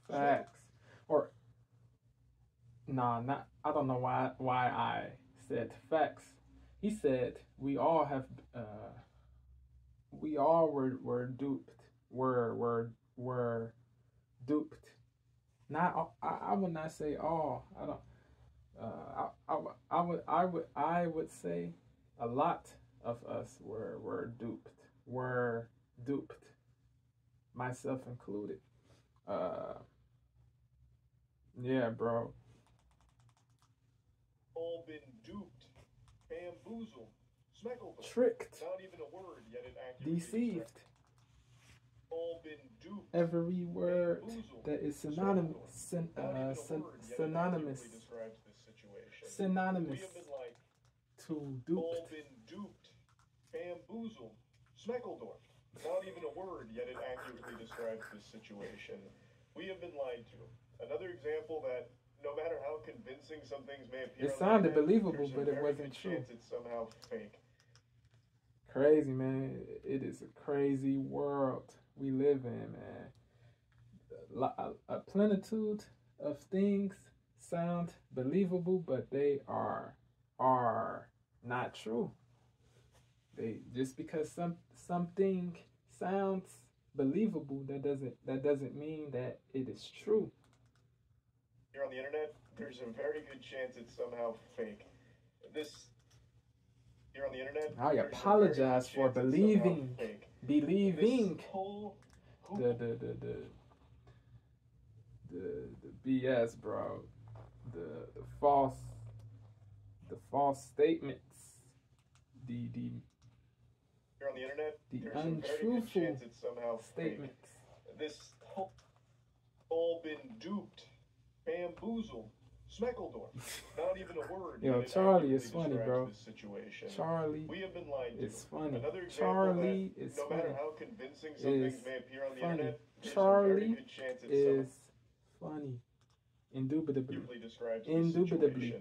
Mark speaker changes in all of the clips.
Speaker 1: Facts. Or nah, not. I don't know why I said facts. He said we all have. We all were duped. Were duped. Not. I would not say all. I don't. I would say a lot of us were duped. Were duped. Myself included. Uh, yeah, bro.
Speaker 2: All been duped, bamboozled, smeckled,
Speaker 1: Tricked.
Speaker 2: not even a word, yet it accurately
Speaker 1: Deceived.
Speaker 2: All been duped.
Speaker 1: Every word that is synonymous. Synonymous.
Speaker 2: Describes this situation.
Speaker 1: Synonymous.
Speaker 2: We have been like
Speaker 1: to duped.
Speaker 2: All been duped, bamboozled, smeckled. Not even a word, yet it accurately describes this situation. We have been lied to. Another example that no matter how convincing some things may appear,
Speaker 1: it sounded believable, but it wasn't true.
Speaker 2: It's somehow fake.
Speaker 1: Crazy, man. It is a crazy world we live in, man. A plentitude of things sound believable, but they are not true. They just because something sounds believable, that doesn't mean that it is true.
Speaker 2: Here on the internet, there's a very good chance it's somehow fake. Here on the internet,
Speaker 1: I apologize for believing the BS, bro. The false statements.
Speaker 2: Here on the internet,
Speaker 1: the untruthful statements.
Speaker 2: This all been duped, bamboozled, smeckled. Not even a word.
Speaker 1: Yo, Charlie is funny, bro. Charlie
Speaker 2: we have been lied to.
Speaker 1: is funny.
Speaker 2: Another
Speaker 1: Charlie is
Speaker 2: no
Speaker 1: funny.
Speaker 2: matter how convincing some things may appear on the internet,
Speaker 1: Charlie is funny. Indubitably. Indubitably.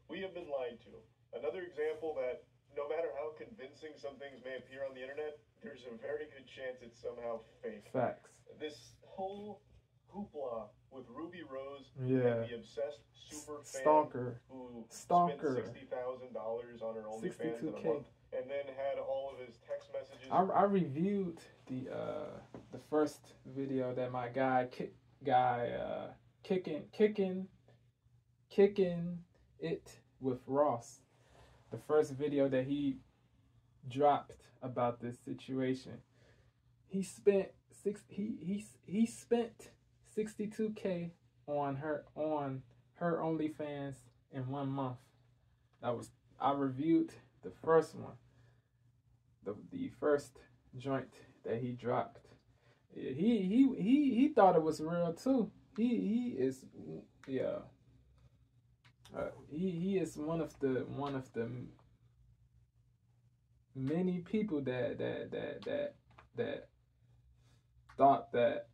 Speaker 2: We have been lied to. Another example that no matter how convincing some things may appear on the internet, there's a very good chance it's somehow fake.
Speaker 1: Facts.
Speaker 2: This whole hoopla with Rubi Rose
Speaker 1: and
Speaker 2: the obsessed super fan who spent $60,000 on her OnlyFans in a month, and then had all of his text messages.
Speaker 1: I reviewed the first video that my guy kicking it with Ross. The first video that he dropped about this situation. He spent he spent $62K on her OnlyFans in 1 month. I reviewed the first one. The first joint that he dropped. He thought it was real too. He is one of the many people that thought that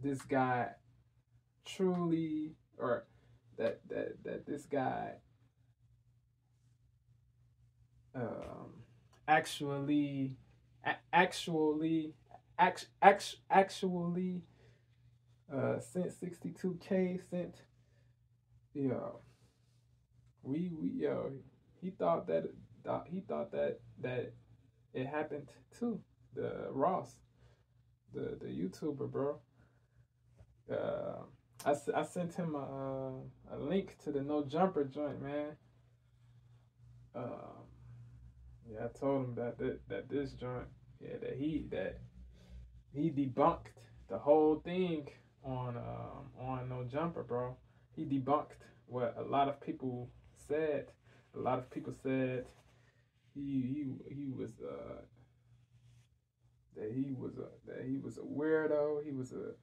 Speaker 1: this guy truly, or that this guy actually sent 62K, sent he thought that it happened too. The Ross, the YouTuber, bro. I sent him a link to the No Jumper joint, man. I told him that this joint, that he debunked the whole thing on No Jumper, bro. He debunked what a lot of people said. A lot of people said he was that he was a weirdo. He was a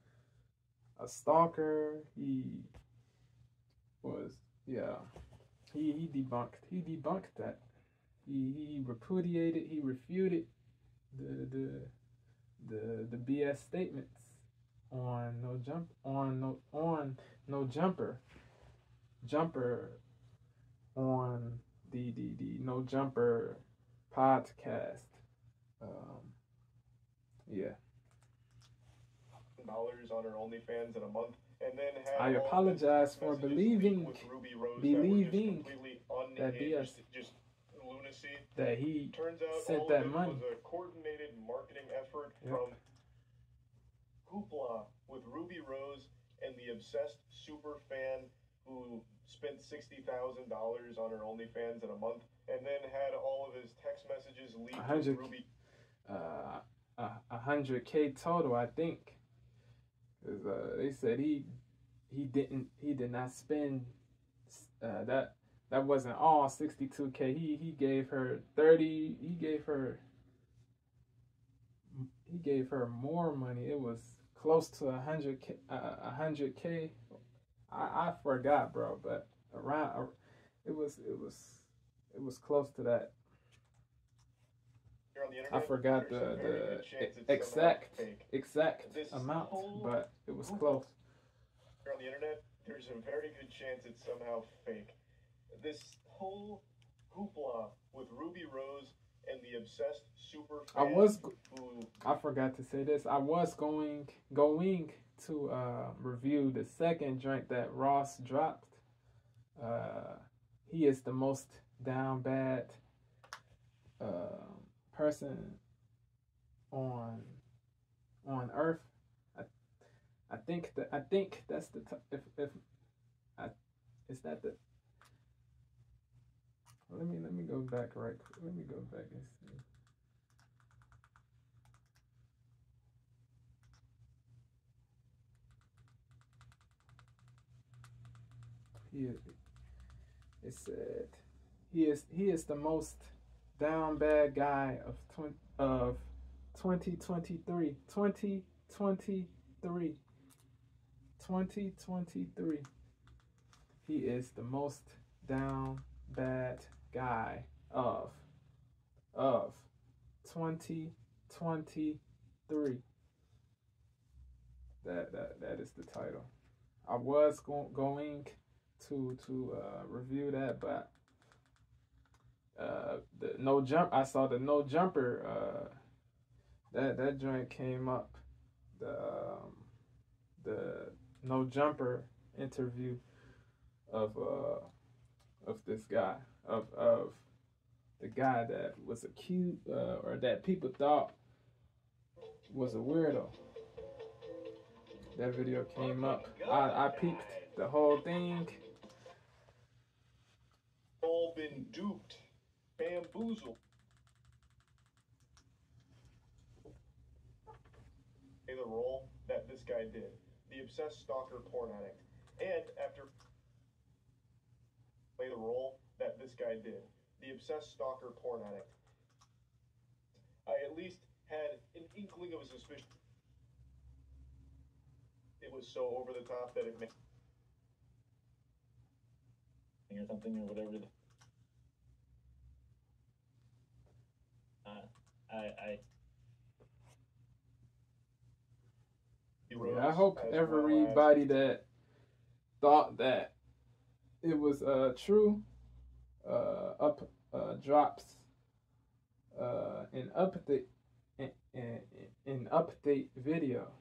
Speaker 1: stalker. He was he debunked that. He repudiated. He refuted the BS statements on No Jumper on the No Jumper podcast.
Speaker 2: $60,000 on her OnlyFans in a month, and then had
Speaker 1: I apologize for believing
Speaker 2: with Rubi Rose
Speaker 1: believing
Speaker 2: that, were just completely
Speaker 1: that BS,
Speaker 2: just lunacy.
Speaker 1: that he
Speaker 2: turns out
Speaker 1: sent
Speaker 2: all
Speaker 1: that
Speaker 2: of it
Speaker 1: money.
Speaker 2: was a coordinated marketing effort
Speaker 1: Yep.
Speaker 2: from Hoopla with Rubi Rose and the obsessed super fan who spent $60,000 on her OnlyFans in a month, and then had all of his text messages leaked with Rubi.
Speaker 1: 100K total, I think. Cause they said he did not spend that wasn't all 62K. He gave her 30. He gave her more money. It was close to 100K. 100K. I forgot, bro, but around it was close to that. I forgot the exact amount, but it was close.
Speaker 2: On the internet, there's a very good chance it's somehow fake. This whole hoopla with Rubi Rose and the obsessed super fan
Speaker 1: I forgot to say this. I was going to review the second drink that Ross dropped. He is the most down bad person on earth. I think that's the is that the let me go back right quick. Let me go back and see. It said he is the most down bad guy of 2023. 2023. He is the most down bad guy of 2023. That is the title. I was going to review that, but the no jump. I saw the no jumper. That joint came up. The no jumper interview of this guy of the guy that was accused or that people thought was a weirdo. That video came up. I peeped the whole thing.
Speaker 2: All been duped, bamboozled. The role that this guy did, the obsessed stalker porn addict, and after play the role that this guy did, the obsessed stalker porn addict, I at least had an inkling of a suspicion. It was so over the top that it made or something or whatever.
Speaker 1: I hope everybody that thought that it was true drops an update video.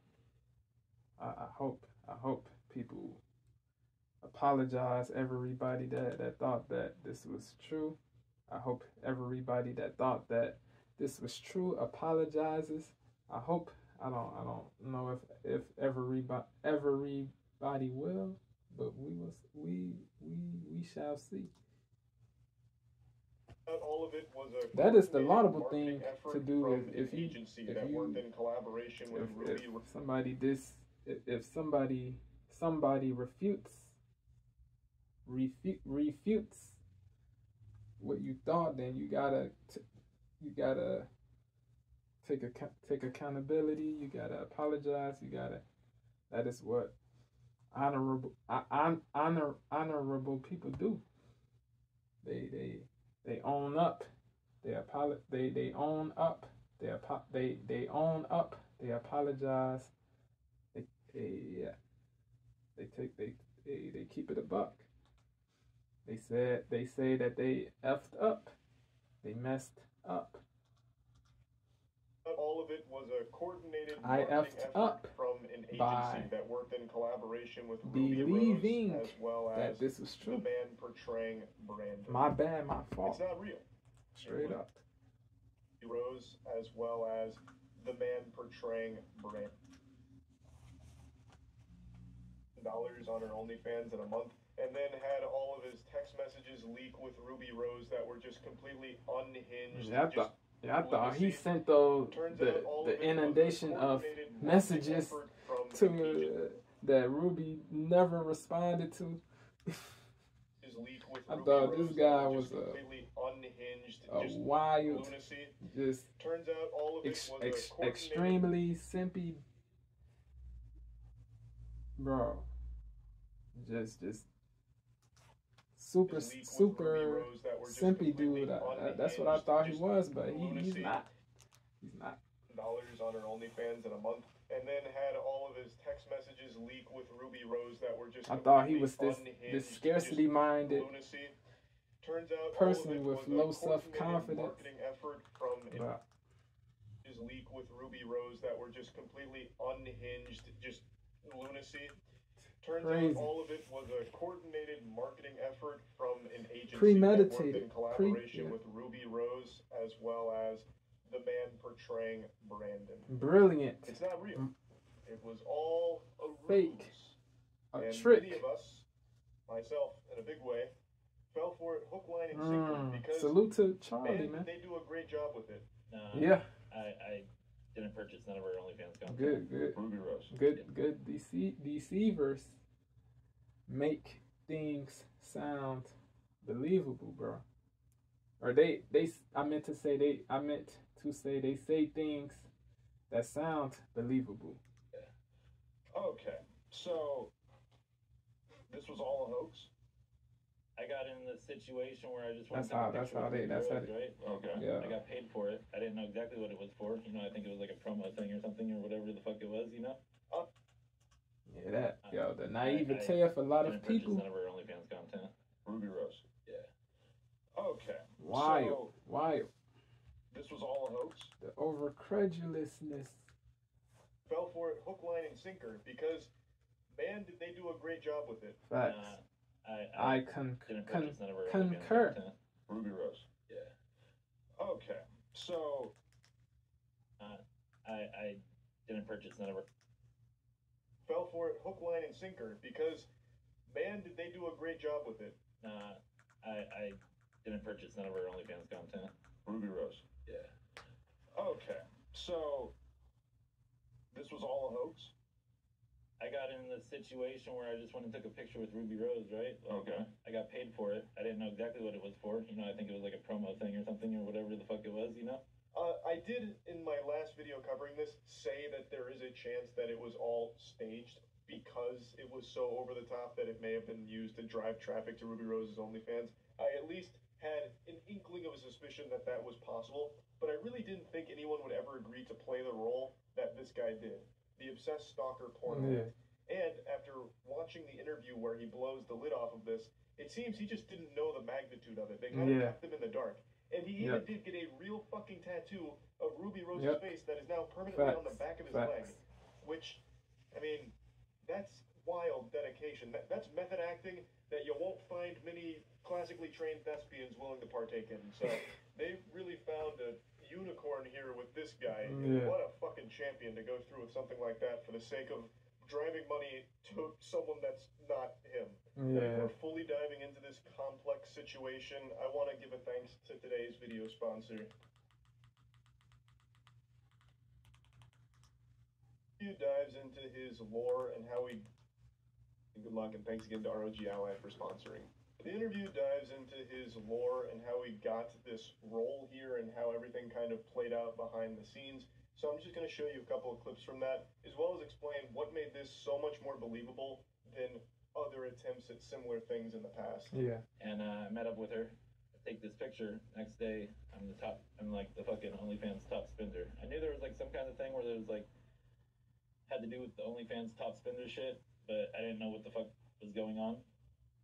Speaker 1: I hope people apologize. Everybody that thought that this was true. I hope everybody that thought that this was true apologizes. I hope. I don't know if everybody will, but we shall see.
Speaker 2: All of it was a
Speaker 1: that is the laudable thing to do if somebody refutes what you thought, then you gotta take accountability. You gotta apologize. That is what honorable people do. They own up. They own up. They own up. They apologize. They keep it a buck. They say that they effed up. They messed up.
Speaker 2: All of it was a coordinated
Speaker 1: I effed up.
Speaker 2: From an an
Speaker 1: by
Speaker 2: agency that worked in collaboration with Rubi
Speaker 1: believing
Speaker 2: Rose, as well
Speaker 1: that
Speaker 2: as
Speaker 1: this was
Speaker 2: the
Speaker 1: true.
Speaker 2: man portraying Brandon.
Speaker 1: My bad, my fault.
Speaker 2: It's not real.
Speaker 1: Straight up.
Speaker 2: Rose, as well as the man portraying Brandon. Dollars on her OnlyFans in a month, and then had all of his text messages leak with Rubi Rose that were just completely unhinged.
Speaker 1: Yeah, I thought he sent the inundation of messages to that Ruby never responded to. I thought this guy was a wild, just
Speaker 2: turns out all of it was
Speaker 1: extremely simpy, bro. Just super simpy dude. That's what I thought he was, but he's not. He's not.
Speaker 2: Dollars on her OnlyFans in a month, and then had all of his text messages leak with Rubi Rose that were just.
Speaker 1: I thought he was this scarcity-minded
Speaker 2: Turns out
Speaker 1: person with low self-confidence.
Speaker 2: Marketing effort from leak with Rubi Rose that were just completely unhinged, just lunacy. Turns out all of it was a coordinated marketing effort from an agency
Speaker 1: premeditated
Speaker 2: that worked in collaboration with Rubi Rose, as well as the man portraying Brandon.
Speaker 1: Brilliant.
Speaker 2: It's not real. It was all a ruse.
Speaker 1: Fake. A trick.
Speaker 2: Many of us, myself in a big way, fell for it hook, line, and sinker because
Speaker 1: salute to Charlie, man.
Speaker 2: They do a great job with it.
Speaker 1: Yeah.
Speaker 3: I didn't purchase none of our OnlyFans content.
Speaker 1: Good.
Speaker 2: Rubi Rose.
Speaker 1: Good deceivers make things sound believable, bro. Or I meant to say they say things that sound believable.
Speaker 2: Yeah. Okay. So this was all a hoax?
Speaker 3: I got in the situation where I just
Speaker 1: that's how they
Speaker 3: right?
Speaker 2: Okay.
Speaker 3: Yeah. I got paid for it. I didn't know exactly what it was for. I think it was like a promo thing or something or whatever the fuck it was,
Speaker 1: Yeah, the naivete of a lot of people.
Speaker 3: None of our OnlyFans content.
Speaker 2: Rubi Rose.
Speaker 3: Yeah.
Speaker 2: Okay.
Speaker 1: Wild.
Speaker 2: This was all a hoax?
Speaker 1: The overcredulousness.
Speaker 2: Fell for it hook, line, and sinker because, man, did they do a great job with it.
Speaker 1: Facts. I concur.
Speaker 2: Rubi Rose.
Speaker 3: Yeah.
Speaker 2: Okay. So.
Speaker 3: I didn't purchase none of our.
Speaker 2: Fell for it hook, line, and sinker because, man, did they do a great job with it.
Speaker 3: I didn't purchase none of our OnlyFans content.
Speaker 2: Rubi Rose.
Speaker 3: Yeah.
Speaker 2: Okay. So. This was all a hoax?
Speaker 3: I got in the situation where I just went and took a picture with Rubi Rose, right?
Speaker 2: Okay.
Speaker 3: I got paid for it. I didn't know exactly what it was for. I think it was like a promo thing or something or whatever the fuck it was,
Speaker 2: I did, in my last video covering this, say that there is a chance that it was all staged because it was so over the top that it may have been used to drive traffic to Rubi Rose's OnlyFans. I at least had an inkling of a suspicion that that was possible, but I really didn't think anyone would ever agree to play the role that this guy did. The obsessed stalker porn.
Speaker 1: Yeah.
Speaker 2: And after watching the interview where he blows the lid off of this, it seems he just didn't know the magnitude of it. They kind of kept him in the dark. And he even did get a real fucking tattoo of Rubi Rose's face that is now permanently on the back of his leg. Which, I mean, that's wild dedication. That's method acting that you won't find many classically trained thespians willing to partake in. So they really found a unicorn here with this guy.
Speaker 1: Yeah.
Speaker 2: What a fucking champion to go through with something like that for the sake of driving money to someone that's not him.
Speaker 1: Yeah.
Speaker 2: We're fully diving into this complex situation. I want to give a thanks to today's video sponsor. He dives into his lore and how he... Good luck and thanks again to ROG Ally for sponsoring. The interview dives into his lore and how he got this role here and how everything kind of played out behind the scenes. So I'm just going to show you a couple of clips from that, as well as explain what made this so much more believable than other attempts at similar things in the past.
Speaker 1: Yeah.
Speaker 3: And I met up with her. I take this picture. Next day, I'm like the fucking OnlyFans top spender. I knew there was like some kind of thing where there was like, had to do with the OnlyFans top spender shit, but I didn't know what the fuck was going on.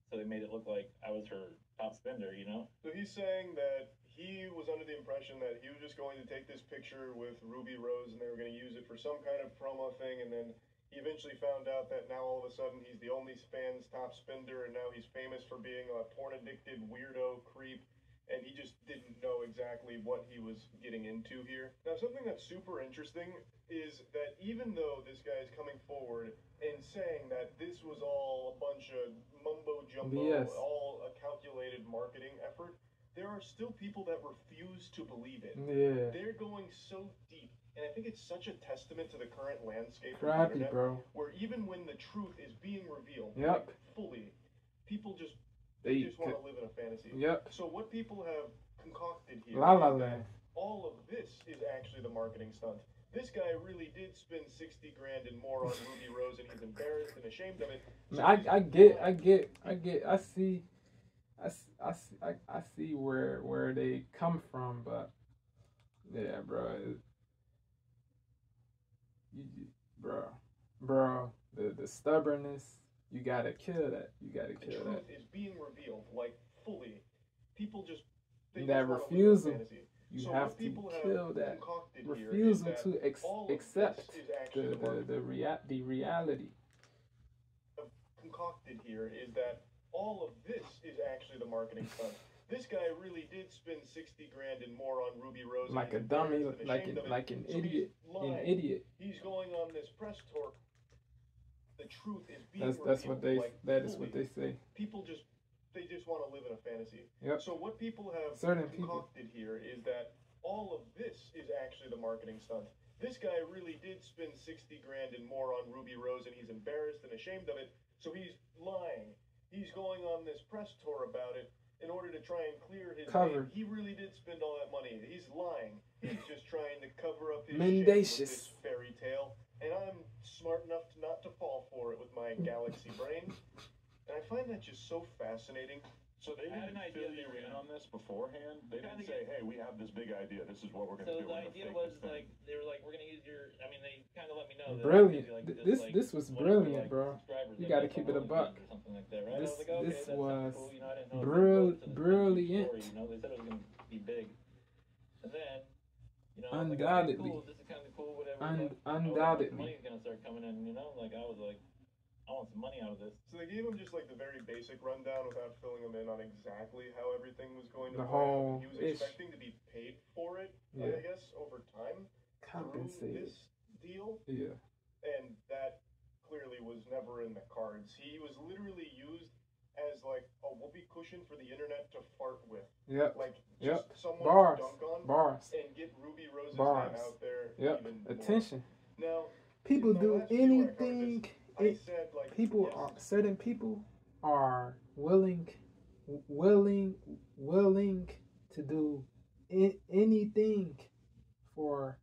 Speaker 3: So they made it look like I was her top spender,
Speaker 2: So he's saying that he was under the impression that he was just going to take this picture with Rubi Rose and they were going to use it for some kind of promo thing, and then He eventually found out that now all of a sudden he's the OnlyFans top spender, and now he's famous for being a porn-addicted weirdo creep, and he just didn't know exactly what he was getting into here. Now, something that's super interesting is that even though this guy is coming forward and saying that this was all a bunch of mumbo-jumbo,
Speaker 1: BS.
Speaker 2: all a calculated marketing effort, there are still people that refuse to believe it.
Speaker 1: Yeah.
Speaker 2: They're going so deep. And I think it's such a testament to the current landscape of the
Speaker 1: Crappy,
Speaker 2: internet,
Speaker 1: bro.
Speaker 2: where even when the truth is being revealed,
Speaker 1: Yep.
Speaker 2: like, fully, people just
Speaker 1: They
Speaker 2: just want to live in a fantasy.
Speaker 1: Yep.
Speaker 2: So what people have concocted here
Speaker 1: La La
Speaker 2: is
Speaker 1: Land.
Speaker 2: that all of this is actually the marketing stunt. This guy really did spend 60 grand and more on Ruby Rose, and he's embarrassed and ashamed of it. So
Speaker 1: I see where they come from, but yeah, bro, bro, the stubbornness, you gotta kill that. You gotta kill that.
Speaker 2: The truth is being revealed, like, fully. People just
Speaker 1: that refusal. You have to kill that refusal to accept the reality.
Speaker 2: Concocted here is that all of this is actually the marketing stunt. This guy really did spend 60 grand and more on Ruby Rose.
Speaker 1: Like a dummy, like an idiot.
Speaker 2: He's going on this press tour. The truth is being
Speaker 1: that's what they
Speaker 2: like,
Speaker 1: that is what they say.
Speaker 2: People just want to live in a fantasy.
Speaker 1: Yep.
Speaker 2: So what people have concocted here is that all of this is actually the marketing stunt. This guy really did spend 60 grand and more on Ruby Rose, and he's embarrassed and ashamed of it. So he's lying. He's going on this press tour about it in order to try and clear his name. He really did spend all that money. He's lying. He's just trying to cover up his shit with this fairy tale. And I'm smart enough not to fall for it with my galaxy brain. And I find that just so fascinating.
Speaker 4: So they didn't fill you in on this beforehand? They didn't say, hey, we have this big idea. This is what we're going to do.
Speaker 3: So the idea was, like, they were like, we're going to use your, I mean, they kind of let me know.
Speaker 1: Brilliant.
Speaker 3: Like,
Speaker 1: this was brilliant, bro. You got to keep it a buck.
Speaker 3: Or something like that, right?
Speaker 1: This
Speaker 3: was
Speaker 1: was
Speaker 3: cool. You know, I didn't know
Speaker 1: brilliant.
Speaker 3: Story, you know, they said it was going to be big. And then, you know,
Speaker 1: undoubtedly.
Speaker 3: like, okay, cool, this is kind of cool, whatever.
Speaker 1: Undoubtedly.
Speaker 3: Money's going to start coming in, you know? Like, I was like, I want some money out of this.
Speaker 2: So they gave him just like the very basic rundown without filling him in on exactly how everything was going to
Speaker 1: the
Speaker 2: play
Speaker 1: whole
Speaker 2: out. He was expecting to be paid for it, I guess, over time.
Speaker 1: Compensated.
Speaker 2: Through this deal.
Speaker 1: Yeah.
Speaker 2: And that clearly was never in the cards. He was literally used as like a whoopee cushion for the internet to fart with.
Speaker 1: Yep.
Speaker 2: Like just someone to dunk on and get Ruby Rose's name out there even more.
Speaker 1: Attention.
Speaker 2: Now,
Speaker 1: people do anything. Certain people are willing to do anything for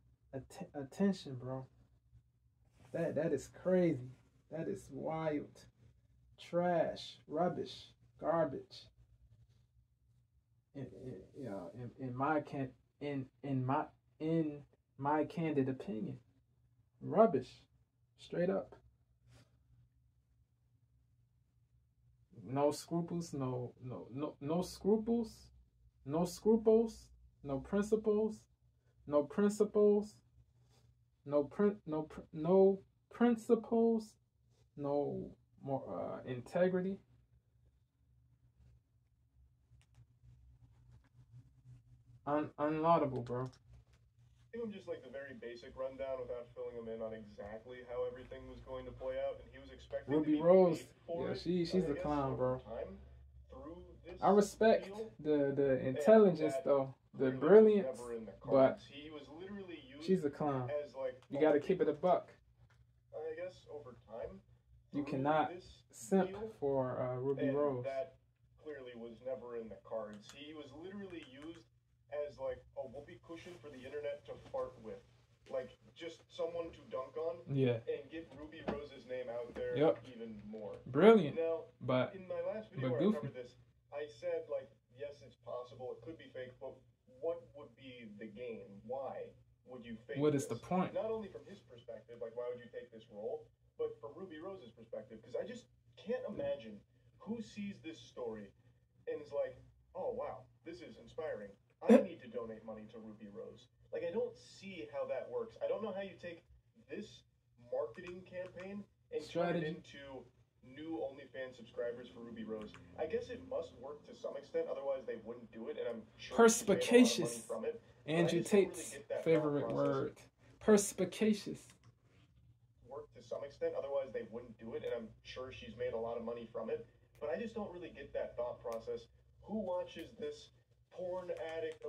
Speaker 1: attention, bro. That is crazy. That is wild. Trash, rubbish, garbage. In my candid opinion, rubbish, straight up. No scruples, no scruples, no scruples, no principles, no principles, no principles, no more integrity. Unlaudable, bro.
Speaker 2: Give him just like the very basic rundown without filling him in on exactly how everything was going to play out, and he was expecting
Speaker 1: Ruby
Speaker 2: to be
Speaker 1: Rose,
Speaker 2: paid for it,
Speaker 1: she's a clown, bro.
Speaker 2: I
Speaker 1: respect the intelligence though, the brilliance, but
Speaker 2: he was literally used
Speaker 1: she's a clown.
Speaker 2: As like
Speaker 1: you got to keep it a buck.
Speaker 2: I guess over time,
Speaker 1: you cannot simp for Ruby Rose.
Speaker 2: That clearly was never in the cards. He was literally used as like a whoopee cushion for the internet to fart with, like just someone to dunk on, and get Ruby Rose's name out there even more.
Speaker 1: Brilliant.
Speaker 2: Now,
Speaker 1: but
Speaker 2: in my last video where I covered this, I said like, yes, it's possible, it could be fake, but what would be the gain? Why would you fake?
Speaker 1: What is the point?
Speaker 2: Not only from his perspective, like why would you take this role, but from Ruby Rose's perspective, because I just can't imagine who sees this story and is like, oh wow, this is inspiring. I need to donate money to Ruby Rose. Like, I don't see how that works. I don't know how you take this marketing campaign and
Speaker 1: Strategy.
Speaker 2: turn it into new OnlyFans subscribers for Ruby Rose. I guess it must work to some extent, otherwise they wouldn't do it, and I'm sure she's made a lot of
Speaker 1: Perspicacious.
Speaker 2: money from it.
Speaker 1: Andrew Tate's favorite word. Perspicacious.
Speaker 2: Work to some extent, otherwise they wouldn't do it, and I'm sure she's made a lot of money from it. But I just don't really get that thought process. Who watches this porn addict?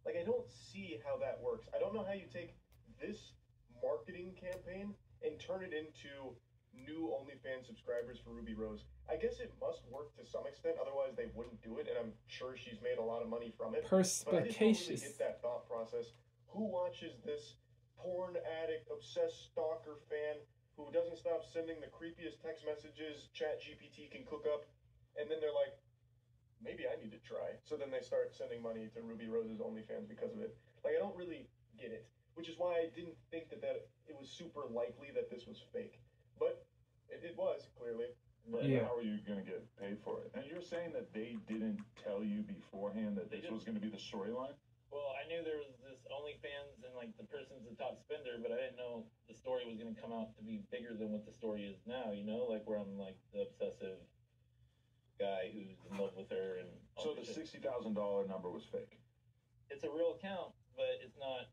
Speaker 2: Like, I don't see how that works. I don't know how you take this marketing campaign and turn it into new OnlyFans subscribers for Ruby Rose. I guess it must work to some extent, otherwise they wouldn't do it, and I'm sure she's made a lot of money from it.
Speaker 1: Perspicacious.
Speaker 2: But I just don't really get that thought process. Who watches this porn addict, obsessed stalker fan who doesn't stop sending the creepiest text messages ChatGPT can cook up, and then they're like, maybe I need to try. So then they start sending money to Ruby Rose's OnlyFans because of it. Like, I don't really get it, which is why I didn't think that it was super likely that this was fake. But it was, clearly.
Speaker 4: But
Speaker 1: Yeah.
Speaker 4: how are you going to get paid for it? And you're saying that they didn't tell you beforehand that this was going to be the storyline?
Speaker 3: Well, I knew there was this OnlyFans and like the person's the top spender, but I didn't know the story was going to come out to be bigger than what the story is now, you know? Like where I'm like the obsessive guy who's in love with her and all
Speaker 4: So the
Speaker 3: this shit.
Speaker 4: $60,000 number was fake.
Speaker 3: It's a real account, but it's not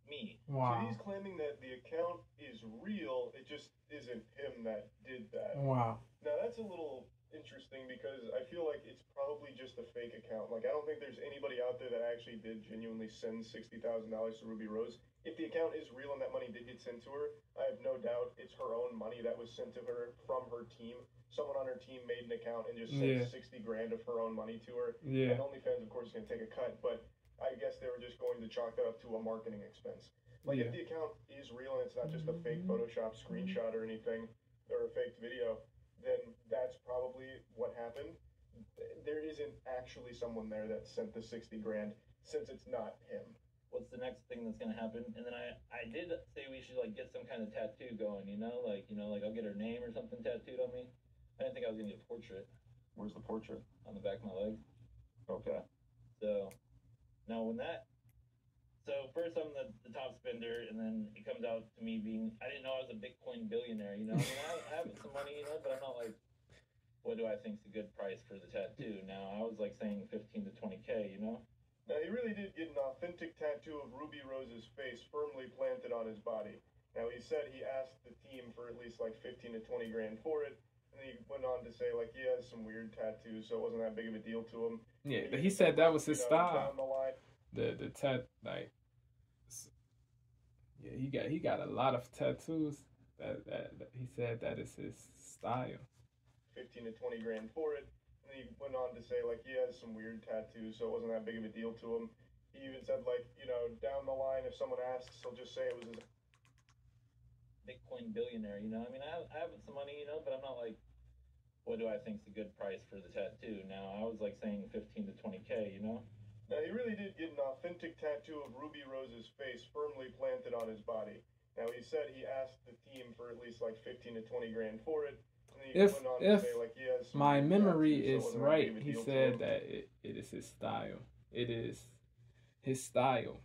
Speaker 3: me.
Speaker 2: So
Speaker 1: Wow.
Speaker 2: he's claiming that the account is real, it just isn't him that did that.
Speaker 1: Wow.
Speaker 2: Now that's a little interesting because I feel like it's probably just a fake account. Like, I don't think there's anybody out there that actually did genuinely send $60,000 to Ruby Rose. If the account is real and that money did get sent to her, I have no doubt it's her own money that was sent to her from her team. Someone on her team made an account and just sent 60 grand of her own money to her.
Speaker 1: Yeah.
Speaker 2: And OnlyFans, of course, is going to take a cut, but I guess they were just going to chalk that up to a marketing expense. Like, if the account is real and it's not just a fake Photoshop screenshot or anything, or a fake video, then that's probably what happened. There isn't actually someone there that sent the 60 grand, since it's not him.
Speaker 3: What's the next thing that's gonna happen? And then I did say we should like get some kind of tattoo going, you know, like I'll get her name or something tattooed on me. I didn't think I was gonna get a portrait
Speaker 4: Where's the portrait?
Speaker 3: on the back of my leg.
Speaker 4: Okay.
Speaker 3: So now so first I'm the top spender, and then it comes out to me being, I didn't know I was a Bitcoin billionaire, you know. I mean, I have some money, you know, but I'm not like, what do I think's a good price for the tattoo? Now I was like saying 15 to 20K, you know.
Speaker 2: Now, he really did get an authentic tattoo of Ruby Rose's face firmly planted on his body. Now, he said he asked the team for at least like 15 to 20 grand for it, and he went on to say like he has some weird tattoos, so it wasn't that big of a deal to him.
Speaker 1: Yeah, he said that was his style.
Speaker 2: Down the line,
Speaker 1: The like, yeah, he got a lot of tattoos. That he said that is his style.
Speaker 2: 15 to 20 grand for it. And he went on to say, like, he has some weird tattoos, so it wasn't that big of a deal to him. He even said, like, down the line, if someone asks, he'll just say it was his
Speaker 3: Bitcoin billionaire, you know. I mean, I have some money, you know, but I'm not like, what do I think's a good price for the tattoo? Now I was like saying 15 to 20K, you know.
Speaker 2: Now, he really did get an authentic tattoo of Ruby Rose's face firmly planted on his body. Now, he said he asked the team for at least like 15 to 20 grand for it. And he went on to say, like, he has some
Speaker 1: my
Speaker 2: weird
Speaker 1: memory
Speaker 2: tattoos, so it
Speaker 1: is
Speaker 2: wasn't that
Speaker 1: right,
Speaker 2: big of a
Speaker 1: he
Speaker 2: deal to
Speaker 1: said
Speaker 2: him.
Speaker 1: that it is his style. It is his style.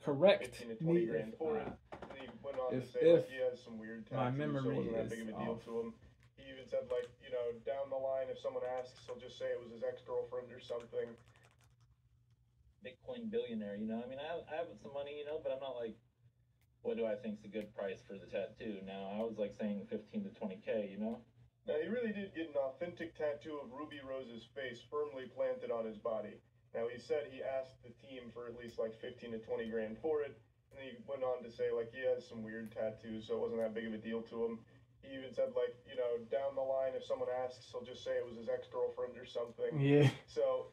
Speaker 1: Correct
Speaker 2: 15 to 20
Speaker 1: me
Speaker 2: grand
Speaker 1: if
Speaker 2: for it.
Speaker 1: I-
Speaker 2: And he went on to
Speaker 1: if-
Speaker 2: say, like,
Speaker 1: if
Speaker 2: he has some weird tattoos,
Speaker 1: my
Speaker 2: so it
Speaker 1: memory
Speaker 2: wasn't that
Speaker 1: is
Speaker 2: big of a deal
Speaker 1: off.
Speaker 2: to him. He even said, like, down the line, if someone asks, he'll just say it was his ex-girlfriend or something.
Speaker 3: Bitcoin billionaire, you know. I mean, I have some money, you know, but I'm not like, what do I think's a good price for the tattoo? Now I was like saying 15 to 20K, you know.
Speaker 2: Now, he really did get an authentic tattoo of Ruby Rose's face firmly planted on his body. Now, he said he asked the team for at least like 15 to 20 grand for it. And he went on to say, like, he has some weird tattoos, so it wasn't that big of a deal to him. He even said, like, down the line, if someone asks, he'll just say it was his ex-girlfriend or something.
Speaker 1: Yeah.
Speaker 2: So,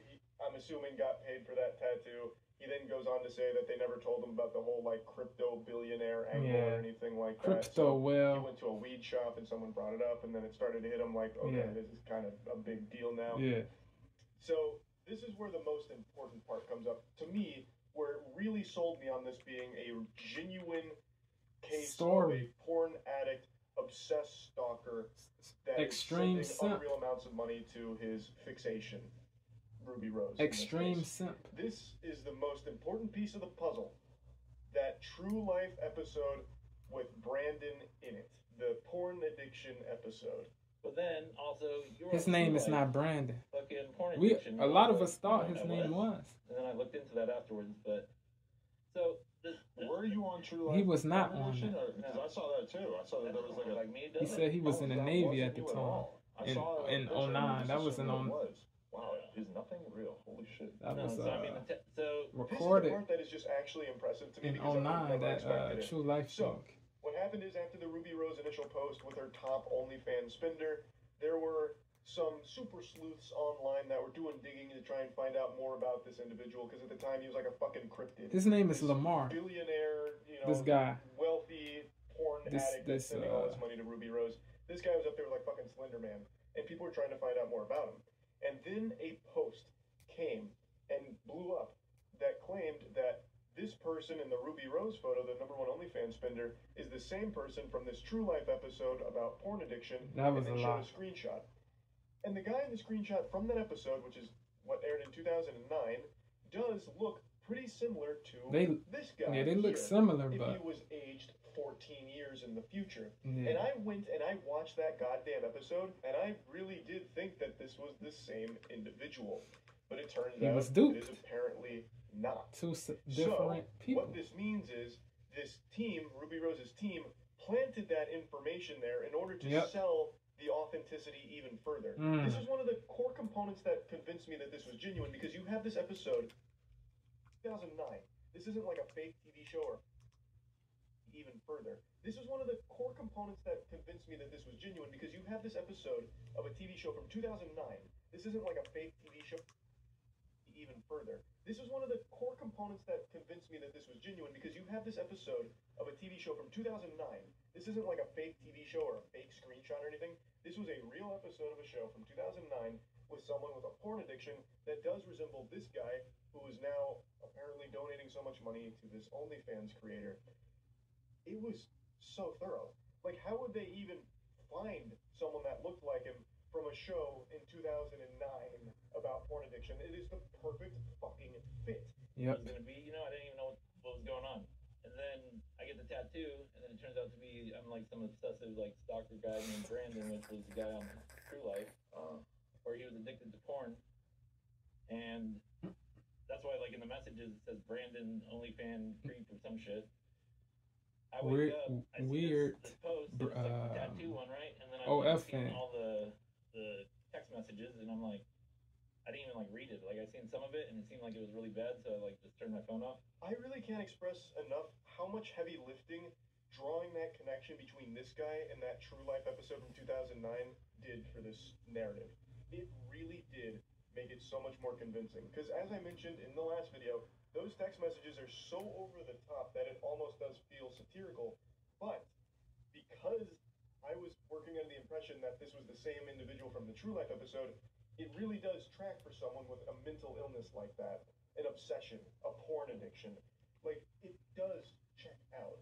Speaker 2: I'm assuming got paid for that tattoo. He then goes on to say that they never told him about the whole, like, crypto billionaire angle or anything like that.
Speaker 1: Crypto
Speaker 2: So he
Speaker 1: well.
Speaker 2: went to a weed shop and someone brought it up, and then it started to hit him like, okay, this is kind of a big deal now.
Speaker 1: Yeah.
Speaker 2: So this is where the most important part comes up. To me, where it really sold me on this being a genuine case
Speaker 1: Story.
Speaker 2: of a porn addict, obsessed stalker that
Speaker 1: Extreme
Speaker 2: is sending
Speaker 1: simp.
Speaker 2: unreal amounts of money to his fixation, Ruby Rose. in this
Speaker 1: Extreme
Speaker 2: case.
Speaker 1: simp.
Speaker 2: This is the most important piece of the puzzle. That true life episode with Brandon in it, the porn addiction episode.
Speaker 3: But then also,
Speaker 1: his name is not Brandon.
Speaker 3: Fucking porn
Speaker 1: We
Speaker 3: addiction.
Speaker 1: a lot of us thought his name was.
Speaker 3: And then I looked into that afterwards, but so
Speaker 4: were you on True Life?
Speaker 1: He was not on
Speaker 4: Edition,
Speaker 1: that.
Speaker 4: Because I saw that too. I saw that there was like a.
Speaker 3: me.
Speaker 1: He said he was in the Navy at the time. In 09. That was in 09.
Speaker 4: Wow, is nothing real? Holy shit.
Speaker 1: That was
Speaker 3: so, I mean, so
Speaker 1: recorded
Speaker 2: this is the part that is just actually impressive to me
Speaker 1: in
Speaker 2: because
Speaker 1: 09. That True Life
Speaker 2: So,
Speaker 1: book.
Speaker 2: what happened is after the Rubi Rose initial post with her top OnlyFans spender, there were some super sleuths online that were doing digging to try and find out more about this individual because at the time he was like a fucking cryptid.
Speaker 1: His name is Lamar.
Speaker 2: Billionaire,
Speaker 1: This guy.
Speaker 2: wealthy porn addict sending all his money to Rubi Rose. This guy was up there with like fucking Slender Man, and people were trying to find out more about him. And then a post came and blew up that claimed that this person in the Rubi Rose photo, the #1 OnlyFans spender, is the same person from this True Life episode about porn addiction.
Speaker 1: That was
Speaker 2: and
Speaker 1: a
Speaker 2: then showed
Speaker 1: lie.
Speaker 2: a screenshot. And the guy in the screenshot from that episode, which is what aired in 2009, does look pretty similar to this guy.
Speaker 1: Yeah, they look
Speaker 2: here,
Speaker 1: similar,
Speaker 2: if
Speaker 1: but
Speaker 2: he was aged 14 years in the future.
Speaker 1: yeah.
Speaker 2: And I went and I watched that goddamn episode, and I really did think that this was the same individual. But it turns out
Speaker 1: was duped.
Speaker 2: it is apparently not.
Speaker 1: Two different people.
Speaker 2: What this means is this team, Rubi Rose's team, planted that information there in order to sell the authenticity even further. This is one of the core components that convinced me that this was genuine, because you have this episode, 2009. This isn't like a fake TV show or even further. This is one of the core components that convinced me that this was genuine, because you have this episode of a TV show from 2009. This isn't like a fake TV show even further. This is one of the core components that convinced me that this was genuine, because you have this episode of a TV show from 2009. This isn't like a fake TV show or a fake screenshot or anything. This was a real episode of a show from 2009 with someone with a porn addiction that does resemble this guy, who is now apparently donating so much money to this OnlyFans creator. It was so thorough. Like, how would they even find someone that looked like him from a show in 2009 about porn addiction? It is the perfect fucking fit.
Speaker 1: Yep.
Speaker 3: It was gonna be, I didn't even know what was going on. And then I get the tattoo, and then it turns out to be I'm like some obsessive like stalker guy named Brandon, which was the guy on True Life, where he was addicted to porn. And that's why, like, in the messages it says Brandon OnlyFan creep or some shit. I wake up, I see this post, it's like the tattoo one, right? And then I see all the text messages, and I'm like, I didn't even like read it. Like, I seen some of it, and it seemed like it was really bad, so I like just turned my phone off.
Speaker 2: I really can't express enough how much heavy lifting drawing that connection between this guy and that True Life episode from 2009 did for this narrative. It really did make it so much more convincing. Because as I mentioned in the last video, those text messages are so over the top that it almost does feel satirical. But because I was working under the impression that this was the same individual from the True Life episode, it really does track for someone with a mental illness like that, an obsession, a porn addiction. Like, it does check out.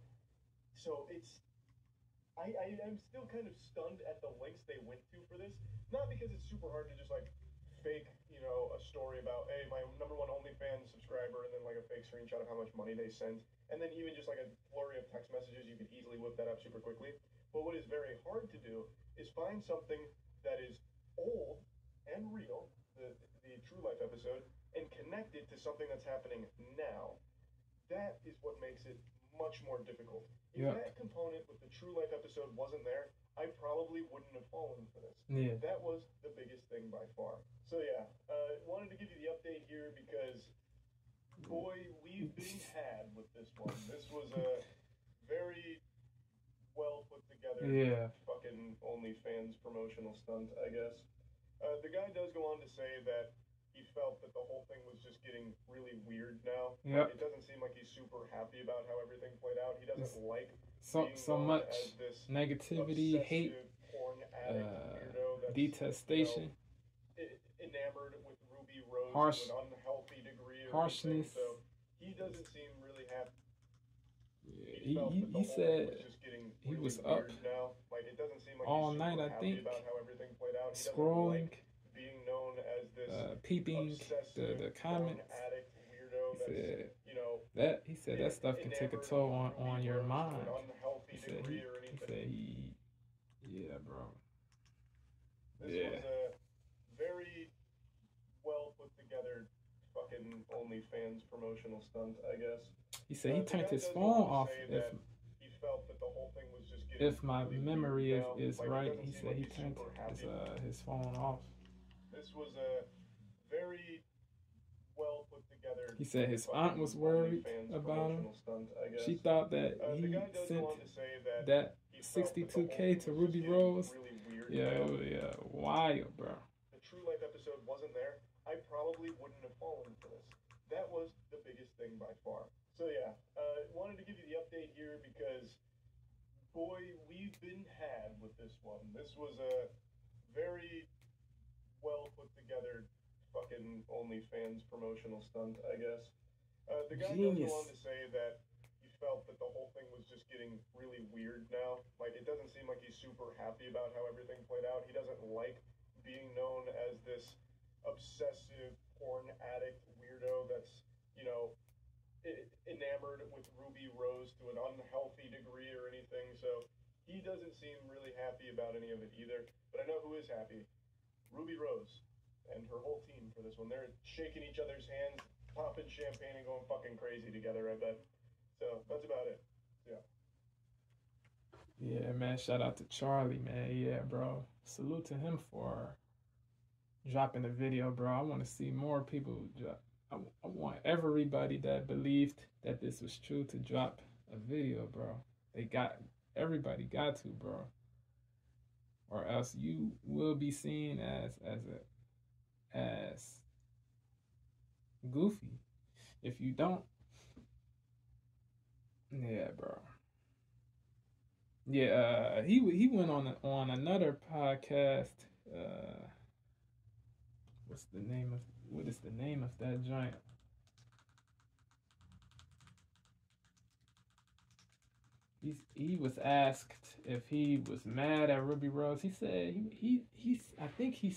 Speaker 2: So I'm still kind of stunned at the lengths they went to for this. Not because it's super hard to just like fake, a story about, hey, my #1 OnlyFans subscriber, and then like a fake screenshot of how much money they sent, and then even just like a flurry of text messages, you could easily whip that up super quickly. But what is very hard to do is find something that is old and real, the True Life episode, and connect it to something that's happening now. That is what makes it much more difficult. If that component with the True Life episode wasn't there, I probably wouldn't have fallen for this.
Speaker 1: Yeah.
Speaker 2: That was the biggest thing by far. So yeah, wanted to give you the update here because, boy, we've been had with this one. This was a very well put together fucking OnlyFans promotional stunt, I guess. The guy does go on to say that he felt that the whole thing was just getting really weird now.
Speaker 1: Yep.
Speaker 2: It doesn't seem like he's super happy about how everything played out. He doesn't like
Speaker 1: so
Speaker 2: being
Speaker 1: much
Speaker 2: as this
Speaker 1: negativity, hate,
Speaker 2: porn addict weirdo that's,
Speaker 1: detestation,
Speaker 2: enamored with Rubi Rose to an unhealthy degree of
Speaker 1: harshness.
Speaker 2: So he doesn't seem really happy.
Speaker 1: He said he was up
Speaker 2: now. Like, it doesn't seem like
Speaker 1: all
Speaker 2: he's
Speaker 1: night, I think,
Speaker 2: about how everything played out. He
Speaker 1: scrolling,
Speaker 2: like being known as this
Speaker 1: peeping the comments.
Speaker 2: Addict weirdo
Speaker 1: He said that stuff can take a toll on your mind.
Speaker 2: degree or anything.
Speaker 1: He said yeah, bro.
Speaker 2: This was a very well put together fucking OnlyFans promotional stunt, I guess.
Speaker 1: He said he turned his phone off if
Speaker 2: he felt that the whole thing was just getting
Speaker 1: if my
Speaker 2: really
Speaker 1: memory is
Speaker 2: like,
Speaker 1: right. He said he turned his phone off.
Speaker 2: This was a very well put together.
Speaker 1: He said his aunt was worried about him.
Speaker 2: Stunt,
Speaker 1: she thought that he sent that 62K to Rubi Rose. Yeah, wild, bro.
Speaker 2: The True Life episode wasn't there, I probably wouldn't have fallen for this. That was the biggest thing by far. So yeah, wanted to give you the update here because, boy, we've been had with this one. This was a very well put together fucking OnlyFans promotional stunt, I guess. The guy goes on to say that he felt that the whole thing was just getting really weird now. Like, it doesn't seem like he's super happy about how everything played out. He doesn't like being known as this obsessive porn addict weirdo that's, you know, enamored with Rubi Rose to an unhealthy degree or anything. So he doesn't seem really happy about any of it either. But I know who is happy. Rubi Rose and her whole team for this one. They're shaking each other's hands, popping champagne, and going fucking crazy together, I bet. So that's about it. Yeah.
Speaker 1: Yeah, man. Shout out to Charlie, man. Yeah, bro. Salute to him for dropping the video, bro. I want to see more people drop. I want everybody that believed that this was true to drop a video, bro. Everybody got to, bro. Or else you will be seen as goofy if you don't. Yeah, bro. Yeah, he went on another podcast. What is the name of that joint? He was asked if he was mad at Rubi Rose. He said I think he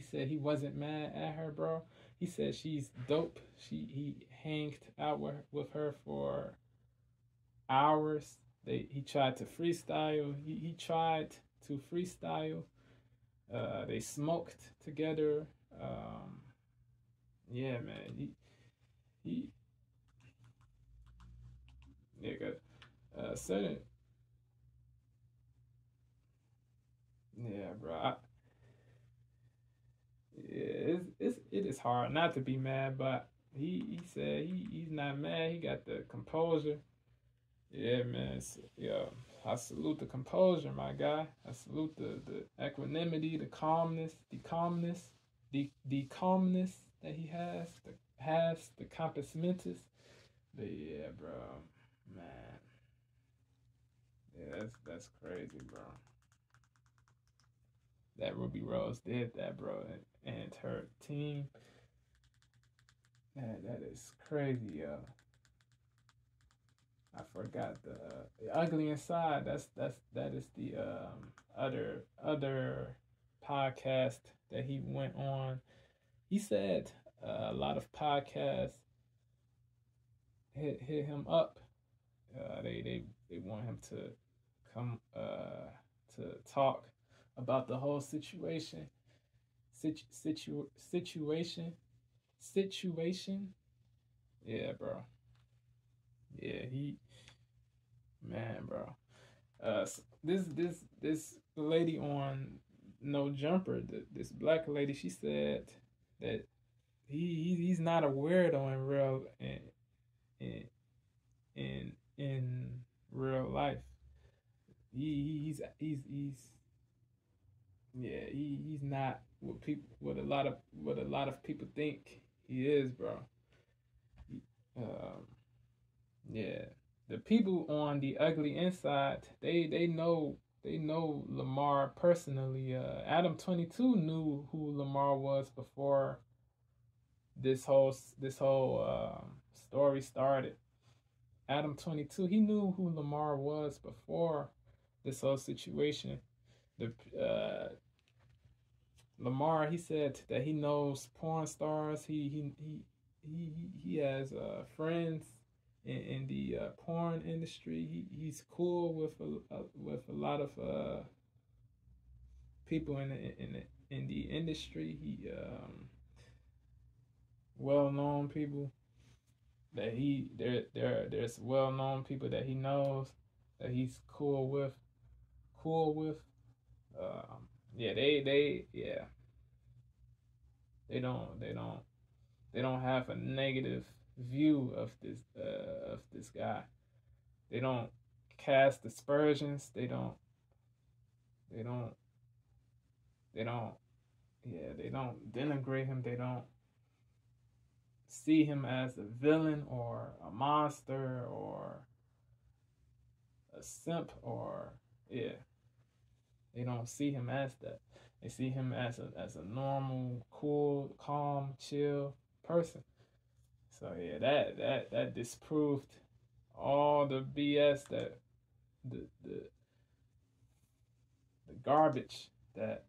Speaker 1: said he wasn't mad at her, bro. He said she's dope. He hanged out with her for hours. He tried to freestyle. He tried to freestyle. They smoked together. Yeah, man. He yeah, good. Certain. Yeah, bro. It is hard not to be mad, but he said he's not mad. He got the composure. Yeah, man. Yeah, I salute the composure, my guy. I salute the equanimity, the calmness that he has, the compass mentis. But yeah, bro, man. Yeah, that's crazy, bro. That Rubi Rose did that, bro, and her team. Man, that is crazy, yo. I forgot the ugly inside. That is the other podcast that he went on. He said a lot of podcasts hit him up. They want him to come to talk about the whole situation. Yeah, bro. Yeah, man, bro. This lady on No Jumper, this black lady, she said that he's not a weirdo in real life. He's not what a lot of people think he is, bro. Yeah, the people on the ugly inside, they know Lamar personally. Adam 22 knew who Lamar was before this whole story started. Adam 22, he knew who Lamar was before this whole situation. Lamar, he said that he knows porn stars. He has friends in the porn industry. He's cool with a lot of people in the industry. He well-known people that there's well-known people that he knows that he's cool with. Yeah, they don't have a negative view of this guy. They don't cast aspersions. They don't denigrate him. They don't see him as a villain or a monster or a simp or they don't see him as that. They see him as a normal, cool, calm, chill person. So yeah, that disproved all the BS, that the garbage that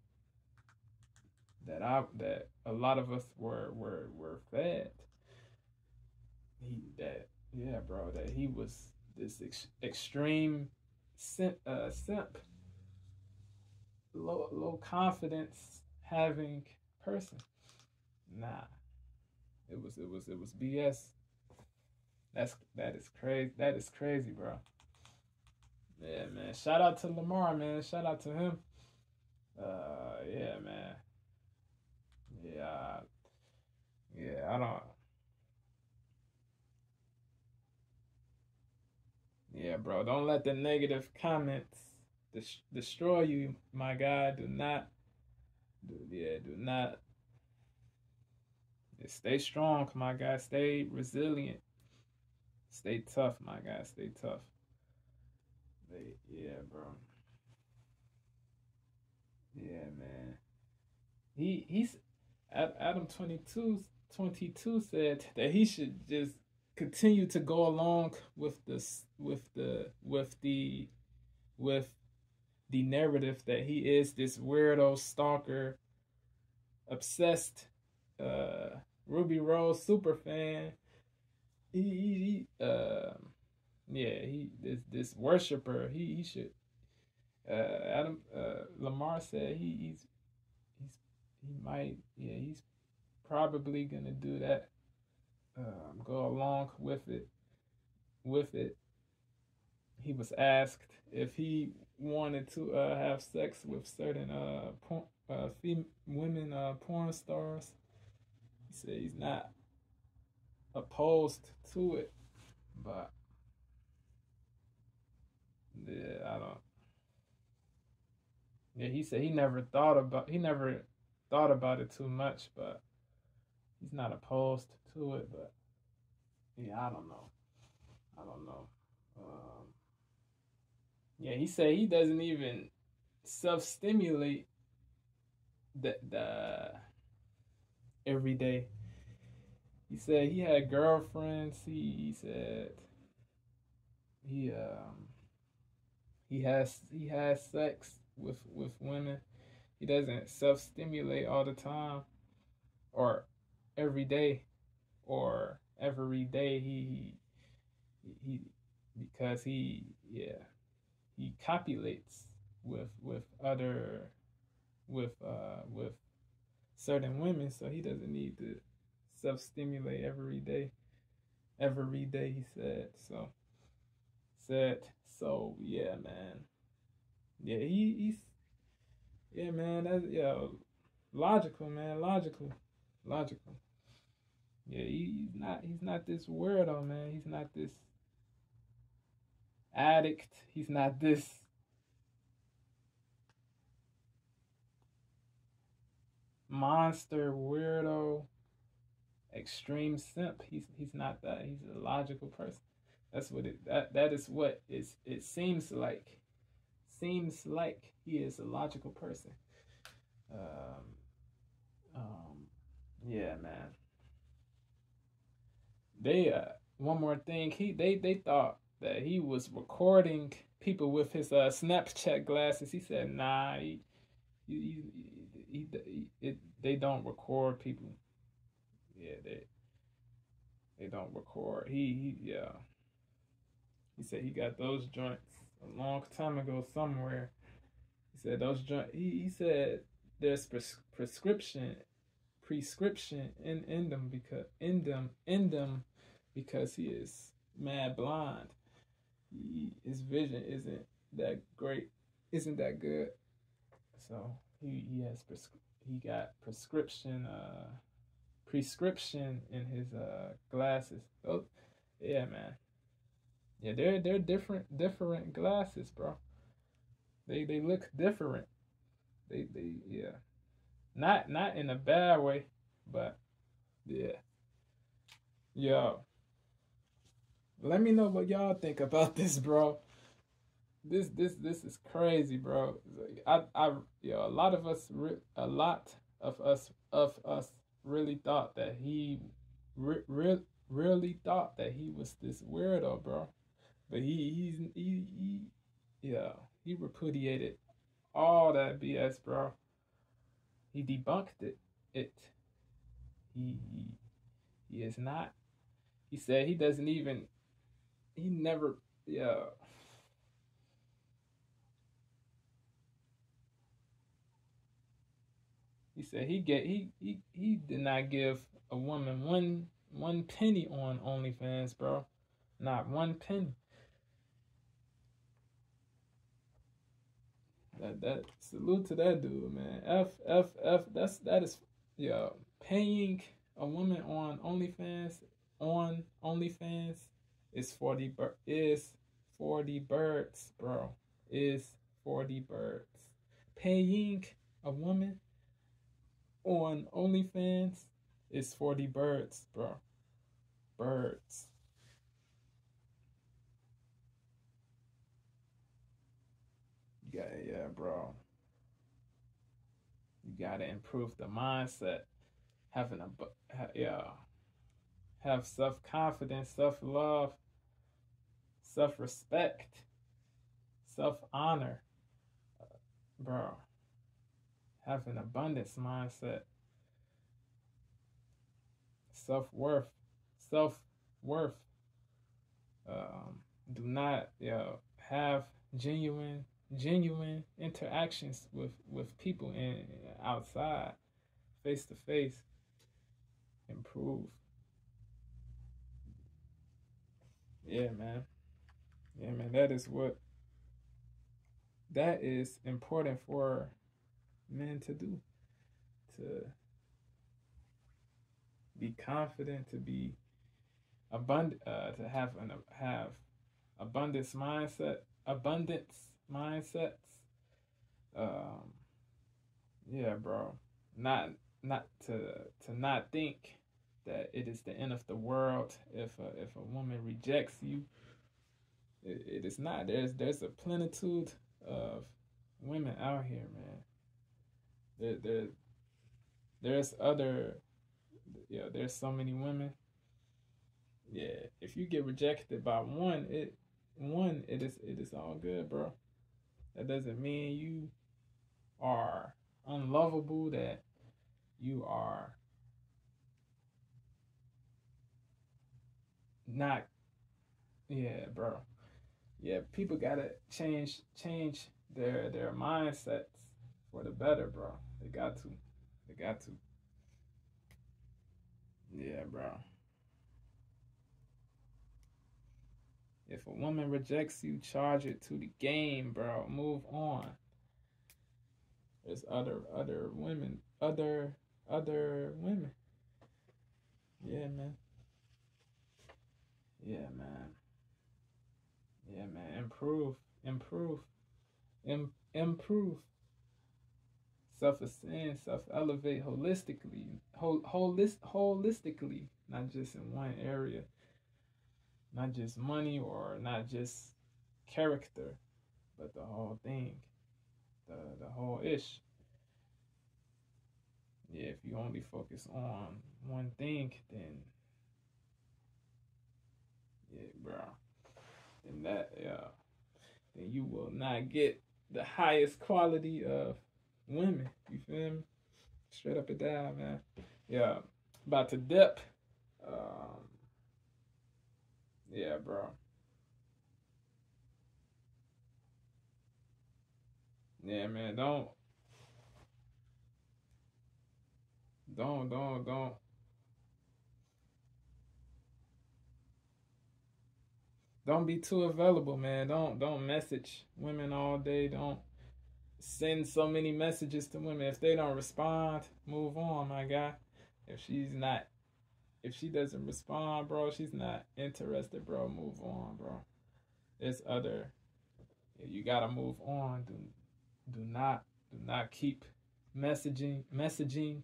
Speaker 1: a lot of us were fed. That he was this extreme simp, low confidence having person. Nah, it was BS. That is crazy. That is crazy, bro. Yeah, man. Shout out to Lamar, man. Shout out to him. Yeah, man. Yeah, I don't. Yeah, bro. Don't let the negative comments destroy you, my guy. Do not. Stay strong, my guy. Stay resilient. Stay tough, my guy. Stay tough. Yeah, bro. Yeah, man. He's Adam 22 said that he should just continue to go along with the narrative that he is this weirdo stalker, obsessed Rubi Rose super fan. This worshiper. He should. Lamar said he's probably gonna do that. Go along with it. He was asked if he wanted to have sex with certain women porn stars. He said he's not opposed to it, but yeah, I don't. Yeah, he said he never thought about it too much, but he's not opposed to it. But yeah, I don't know. Yeah, he said he doesn't even self-stimulate the every day. He said he had girlfriends. He said he has sex with women. He doesn't self-stimulate all the time or every day or every day. He because he copulates with certain women, so he doesn't need to self-stimulate every day. He said so. Yeah, man. Yeah, he's man. That's logical, man. Logical. Yeah, he's not this weirdo, man. He's not this addict. He's not this monster weirdo extreme simp. He's not that. He's a logical person. That's what that is what it seems like. Seems like he is a logical person. Yeah, man. They one more thing. They thought that he was recording people with his Snapchat glasses. He said, "Nah, they don't record people. Yeah, they don't record. He said he got those joints a long time ago somewhere. He said those joints. He said there's prescription in them because he is mad blind. His vision isn't that great, isn't that good. So he got prescription in his glasses. Oh, yeah, man. Yeah, they're different glasses, bro. They look different. They yeah. Not in a bad way, but yeah. Yo. Let me know what y'all think about this, bro. This is crazy, bro. A lot of us really thought that he really thought that he was this weirdo, bro. But he repudiated all that BS, bro. He debunked it. He is not. He said he doesn't even. He never. Yeah. He said he did not give a woman one penny on OnlyFans, bro. Not one penny. That salute to that dude, man. That is paying a woman on OnlyFans is 40 birds, bro. Is 40 birds. Paying a woman on OnlyFans is 40 birds, bro. Birds. Yeah, bro. You gotta improve the mindset. Have self-confidence, self-love, self-respect, self-honor, bro. Have an abundance mindset, self-worth. Do not have genuine interactions with people in outside, face to face. Improve. Yeah, man. That is important for men to do. To be confident, to be abundant, to have abundance mindsets. Yeah, bro. Not to not think that it is the end of the world if a woman rejects you. It is not. There's a plentitude of women out here, man. There's other. There's so many women. Yeah, if you get rejected by one, it is all good, bro. That doesn't mean you are unlovable, that you are not. Yeah, bro. Yeah, people gotta change their mindsets for the better, bro. They got to. Yeah, bro. If a woman rejects you, charge it to the game, bro. Move on. There's other women. Other women. Yeah, man. Improve. Self-esteem, self-elevate holistically. Holistically, not just in one area. Not just money or not just character, but the whole thing. The whole ish. Yeah, if you only focus on one thing, then yeah, bro. Then you will not get the highest quality of women. You feel me? Straight up and down, man. Yeah. About to dip. Yeah, bro. Yeah, man, don't be too available, man. Don't message women all day. Don't send so many messages to women. If they don't respond, move on, my guy. If she doesn't respond, bro, she's not interested, bro. Move on, bro. There's other. You gotta move on. Do not keep messaging.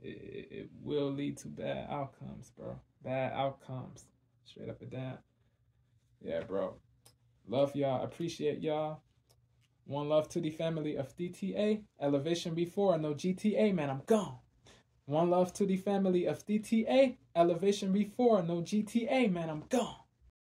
Speaker 1: It will lead to bad outcomes, bro. Bad outcomes, straight up and down. Yeah, bro. Love y'all. Appreciate y'all. One love to the family of DTA. Elevation before, no GTA, man. I'm gone. One love to the family of DTA. Elevation before, no GTA, man. I'm gone.